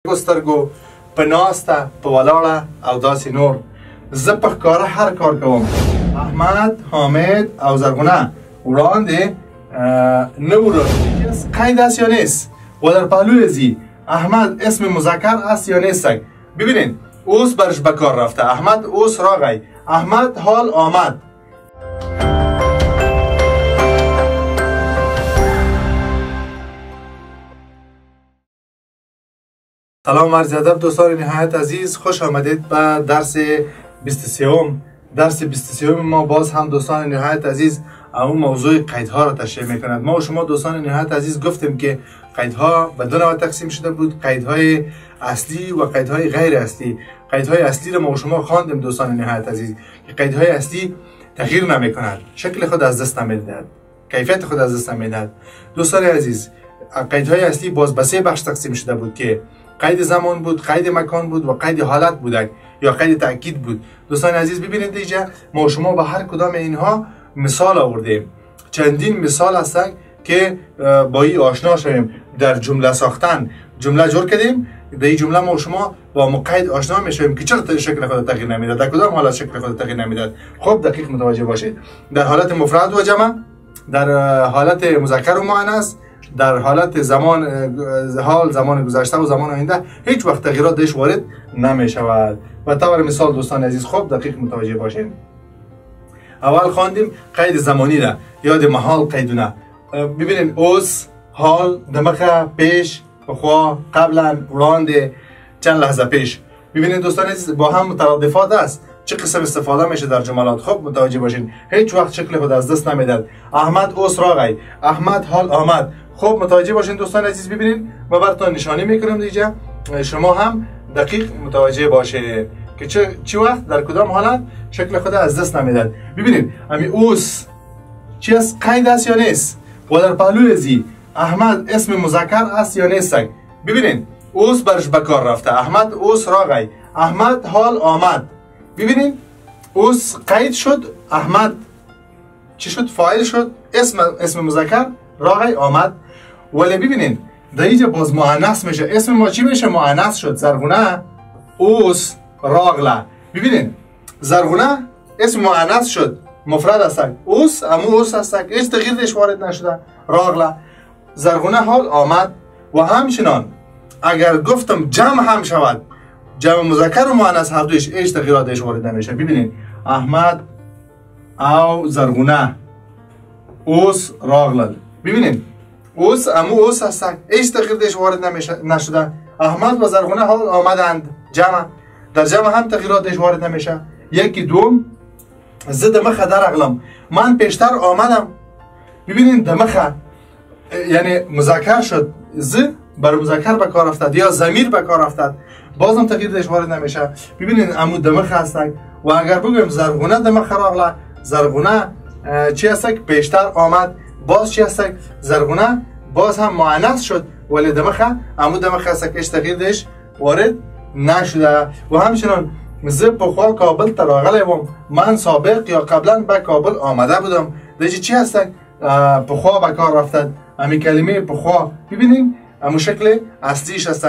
سترګو په ناسته په ولاړه او داسې نور زه په ښکاره هر کار کوم. احمد، حامد او زرغونه وړاندې نه راغلي. قید است یا نیست و در پهلوی زی احمد اسم مذکر است یا نیست؟ ببینید اوس برش به کار رفته. احمد اوس راغی. احمد حال آمد. سلام عرض ادب دوستان نهایت عزیز، خوش آمدید به درس 23. درس 23 ما باز هم دوستان نهایت عزیز اون موضوع قیدها را تشریح میکند. ما و شما دوستان نهایت عزیز گفتیم که قیدها به دو نوع تقسیم شده بود، قیدهای اصلی و قیدهای غیر اصلی. قیدهای اصلی را ما و شما خواندیم دوستان نهایت عزیز که قیدهای اصلی تغییر نمیکند، شکل خود از دست نمیدهد، کیفیت خود از دست نمیدهد. دوستان عزیز قیدهای اصلی باز به سه بخش تقسیم شده بود که قید زمان بود، قید مکان بود و قید حالت بود یا قید تأکید بود. دوستان عزیز ببینید اینجا ما شما به هر کدام اینها مثال آوردیم. چندین مثال هستند که با این آشنا شویم. در جمله ساختن جمله جور کردیم، در این جمله ما شما با مقید آشنا میشویم که چرا شکل خود تغییر نمیداد، در کدام حالت شکل خود تغییر نمیداد. خب دقیق متوجه باشید. در حالت مفرد و جمع، در حالت مذکر و مؤنث، در حالت زمان حال، زمان گذشته و زمان آینده هیچ وقت تغییرات درش وارد نمی شود. و طور مثال دوستان عزیز خوب دقیق متوجه باشین. اول خواندیم قید زمانی را، یاد محال قیدونه. ببینین اوس، حال، دمخه، پیش، بخوا، قبلا، وړاندې، چند لحظه پیش. ببینید دوستان عزیز با هم مترادفات است. چه قسم استفاده میشه در جملات؟ خب متوجه باشین. هیچ وقت شکل خود از دست نمیداد. احمد اوس راغی، احمد حال آمد. خب متوجه باشین دوستان عزیز. ببینید ما براتون نشانی میکنم دیگه، شما هم دقیق متوجه باشید که چه وقت در کدام حالت شکل خود از دست نمیداد. ببینید امی اوس چی است؟ قید است یا نیست؟ و در پهلوی زی احمد اسم مذکر است یا نیست؟ ببینید اوس برش به کار رفته. احمد اوس راغی، احمد حال آمد. ببینید اوس قید شد، احمد چی شد؟ فاعل شد، اسم مذکر راغی آمد. ولی ببینید در اینجا باز مؤنث میشه. اسم ما چی میشه؟ مؤنث شد. زرغونه اوس راغله. ببینید زرغونه اسم مؤنث شد، مفرد است. اوس اوس است، هیچ تغییر درش وارد نشده. راغله. زرغونه حال آمد. و همچنان اگر گفتم جمع هم شود، جمع مذکر و مؤنث هر دویش هیچ تغییرات درش وارد نمیشه. ببینید احمد او زرغونه اوس راغله. ببینید اوس اوس است، هیچ تغییر درش وارد نشده. احمد و زرغونه حال آمدند. جمع، در جمع هم تغییرات درش وارد نمیشه. یکی دوم زه دمخه درغلم، من پیشتر آمدم. ببینید دمخه یعنی مذکر شد، زه بر مذکر به کار افتاد یا ضمیر به کار افتاد، بازم تغییر درش وارد نمیشه. ببینید امو دمخه است. و اگر بگویم زرغونه دمخه راغله، زرغونه چی است؟ پیشتر آمد. باز چی است؟ زرغونه باز هم مؤنث شد ولی دمخه امو دمخه است که هیچ تغییر درش وارد نشده. و همچنان زه پخوا کابل ته راغلی وم، من سابق یا قبلا به کابل آمده بودم. دیگه چی هست؟ پخوا به کار رفتد. امی کلمه پخوا ببینیم امو شکل اصلیش هست.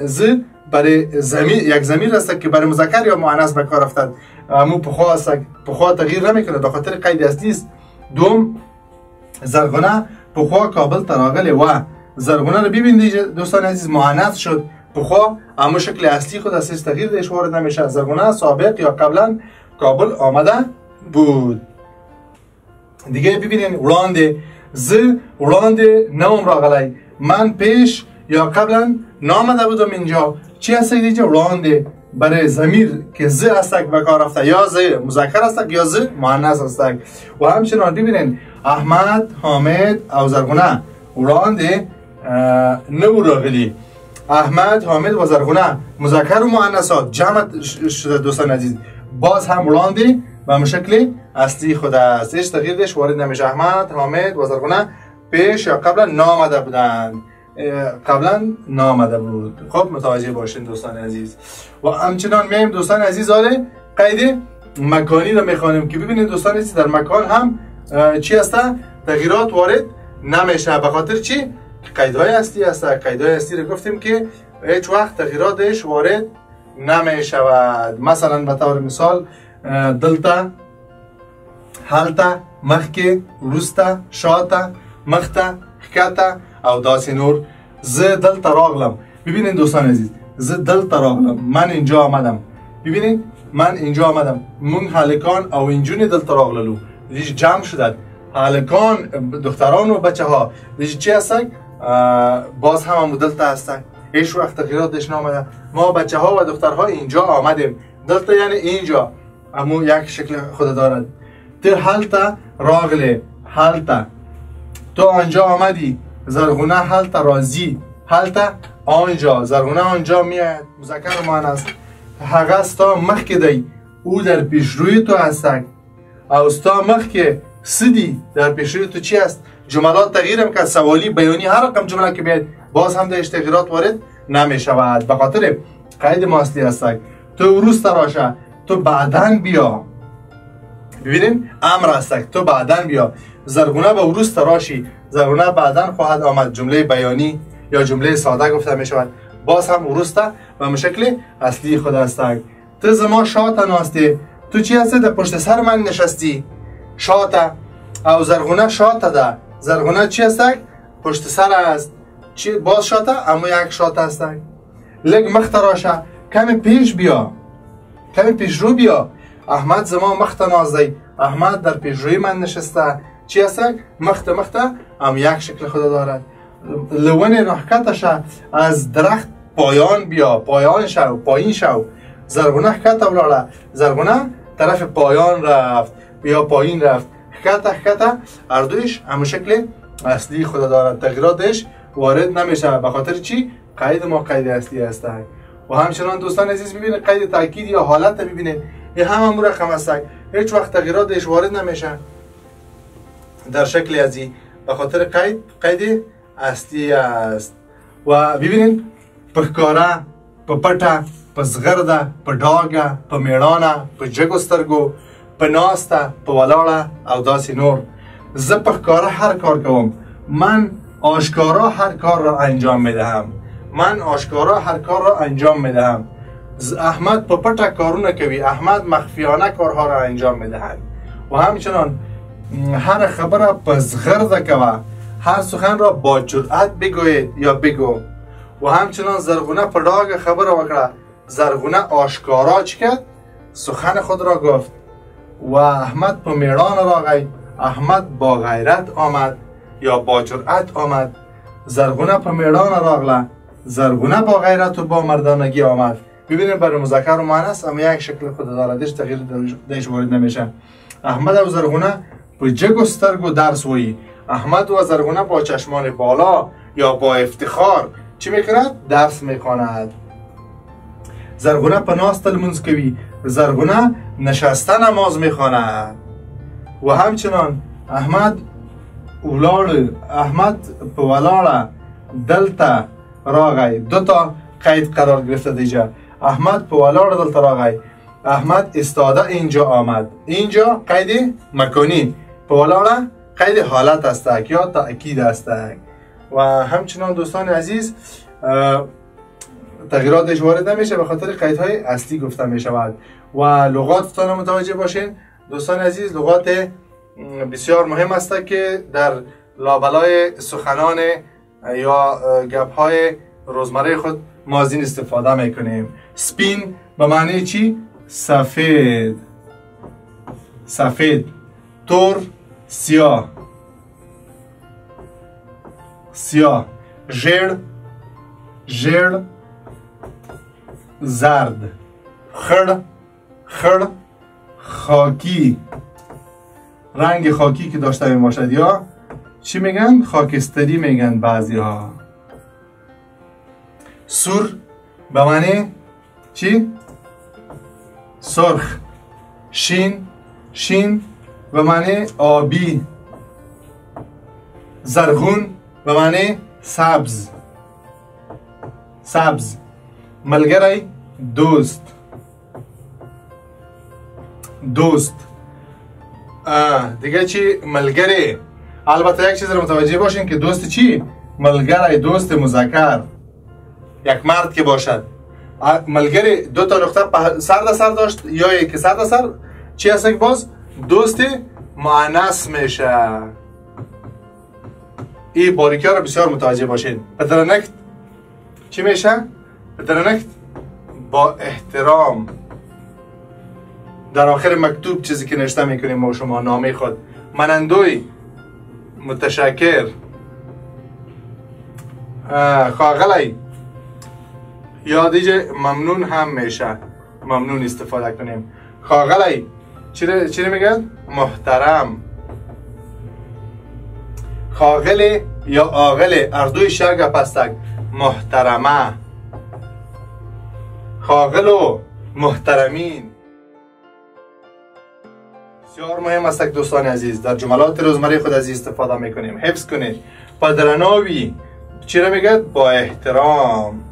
زه برای ضمیر یک ضمیر است که برای مذکر یا مؤنث به کار رفتد. امو پخوا است، پخوا تغییر نمیکنه به خاطر قید اصلی است. دوم زرغونه پخوا کابل ته راغلی و زرغونه رو ببینید دوستان عزیز مؤنث شد. پخوا اما شکل اصلی خود از تغییر درش وارد نمیشه. زرغونه سابق یا قبلا کابل آمده بود. دیگه ببینید وړاندې زه وړاندې نوم راغلی، من پیش یا قبلا نامده بودم. اینجا چی هست دیگه؟ وړاندې برای ضمیر که زه است به کار رفته، یا زه مذکر است یا زه مؤنث است. و همچنان ببینید احمد، حامد او زرغونه وړاندې نو راغلی. احمد، حامد و زرغونه مذکر و مؤنثات جمع شده دوستان عزیز، باز هم وړاندې به شکل اصلی خود است، هیچ تغییر درش وارد نمیشه. احمد، حامد و زرغونه پیش یا قبلا نامده بودند، قبلا نامده بود. خب متوجه باشین دوستان عزیز. و همچنان میایم دوستان عزیز آره قید مکانی رو میخوانیم که ببینید دوستان عزیز در مکان هم چی هست؟ تغییرات وارد نمیشه. به خاطر چی؟ قیدهای اصلی هست. قیدهای اصلی رو گفتیم که هیچ وقت تغییراتش وارد نمی شود. مثلا به طور مثال دلتا، حالتا، مخکی، روستا، شاتا، مختا، حکاتا او داسی نور. زه دلتا راغلم. ببینید دوستان عزیز، زه دلتا راغلم، من اینجا آمدم. ببینید من اینجا آمدم، من هلکان او اینجونی دلتا راغللو دیش جمع شدد. هلکان، دختران و بچه ها دیش چی هستن؟ باز هم همون دلتا هستن. هیچ وقت تغییراتش نامده. ما بچه ها و دخترها اینجا آمدیم. دلتا یعنی اینجا، اما یک شکل خود دارد. تر حالتا راغله، حالتا تو آنجا آمدی، زرغونه حالتا رازی، حالتا آنجا، زرغونه آنجا میاد، مذکر مؤنث. هغه ستا مخکې دی، او در پیشروی تو هستک. او ستا مخکې سدی، در پیشروی تو چی است؟ جملات تغییر هم که سوالی بیانی هر رقم جمله که بیاید باز هم در تغییرات وارد نمی شود. به خاطر قید ما اصلی هستک. تو روز تراشه، تو بعدن بیا. ببینیم امر هستک، تو بعدن بیا. زرگونه به روز تراشی، زرگونه بعدن خواهد آمد. جمله بیانی یا جمله ساده گفته می شود. باز هم ورسته و شکل اصلی خود هستک. تو زما شاته ناستی، تو چی هستی؟ در پشت سر من نشستی. شاته او زرگونه شاته ده. زرگونه چی هستک؟ پشت سر است. چی باز شاته؟ اما یک شاته هستک. لگ مخ تراشه، کمی پیش بیا، کمی پیش رو بیا. احمد زما مخت نازدی، احمد در پیش روی من نشسته. چی هستک؟ مخت اما یک شکل خود دارد. لون رحکتشه، از درخت پایان بیا، پایان شو، پایین شو. زرگونه حکت اولاده، زرگونه طرف پایان رفت یا پایین رفت. حکت اردویش همون شکل اصلی خود دارد. تغییراتش وارد نمیشه. به خاطر چی؟ قید ما قید اصلی هست. و همچنان دوستان عزیز ببینید قید تاکید یا حالت ببینید، این همون رقم است. هیچ وقت تغییراتش وارد نمیشه در شکل ازی، به خاطر قید اصلی است. و ببینید پکاره، پپټه، پزغرده، پډاګه، په میړانه، په جګو سترګو، په ناسته، په ولاړه او داسې نور. زه پکاره هر کار کوم، من آشکارا هر کار را انجام میدهم. من آشکارا هر کار را انجام میدهم. احمد په پټه کارونه کوي، احمد مخفیانه کارها را انجام میدهد. و همچنان هر خبره په زغرده کوه، هر سخن را با جرأت بگوید یا بگو. و همچنان زرغونه په ډاګه خبره وکړه، زرغونه آشکارا چی کرد؟ سخن خود را گفت. و احمد په میړانه راغی، احمد با غیرت آمد یا با جرأت آمد. زرغونه په میړانه راغله، زرغونه با غیرت و با مردانگی آمد. ببینید برای مذکر و مؤنث اما یک شکل خود دارد، هیچ تغییر درش وارد نمیشه. احمد و زرغونه په جګو سترګو درس وایي. احمد و زرغونه با چشمان بالا یا با افتخار چی میکند؟ درس میخواند. زرغونه په ناسته لمونځ کوي، زرغونه نشسته نماز میخواند. و همچنان احمد په ولاړه دلته راغی. دو تا قید قرار گرفته دیجا. احمد په ولاړه دلته راغی، احمد استاده اینجا آمد. اینجا قید مکانی، په ولاړه قید حالت است یا تأکید است. و همچنان دوستان عزیز تغییراتش وارد نمیشه به خاطر قیدهای اصلی گفته می شود. و لغاتتان متوجه باشین دوستان عزیز، لغات بسیار مهم است که در لابلای سخنان یا گپ‌های روزمره خود ما از این استفاده میکنیم. سپین به معنی چی؟ سفید، سفید. تور، سیاه، سیاه. ژړ، ژړ. زرد، خړ، خړ. خاکی، رنگ خاکی که داشته می باشد یا چی میگن؟ خاکستری میگن بعضی ها. سور به معنی چی؟ سرخ. شین، شین به معنی آبی. زرغون به معنی سبز، سبز. ملګری، دوست، دوست. دیگه چی؟ ملګری. البته یک چیز رو متوجه باشین که دوست چی؟ ملګری، دوست مذکر. یک مرد که باشد. ملگری دو تا نقطه سر در سر داشت یا یک سر در سر چی هست که باز دوست مؤنث میشه. این باریکی ها رو بسیار متوجه باشین. بدرنکت چی میشه؟ بدرنکت با احترام. در آخر مکتوب چیزی که نوشته میکنیم ما شما نامه خود منندوی متشکر خاغلی یا دیگه ممنون هم میشه. ممنون استفاده کنیم. خاغلی چی میگن؟ محترم. خاغلی یا آغلی اردوی شرگ پستک محترمه. خاغلو محترمین. بسیار مهم است دوستان عزیز، در جملات روزمره خود از استفاده میکنیم. حفظ کنید. پادرناوی چی را میگه؟ با احترام.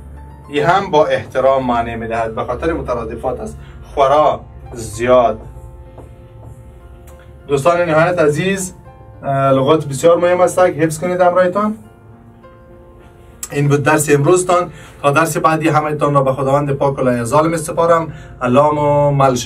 این هم با احترام معنی میدهد، به خاطر مترادفات است. خورا زیاد. دوستان نهایت عزیز، لغات بسیار مهم است، حفظ کنید همراهتان. این بود درس امروزتان. تا درس بعدی همه تان را به خداوند پاک و لایق ظالم سپارم. اللهم مل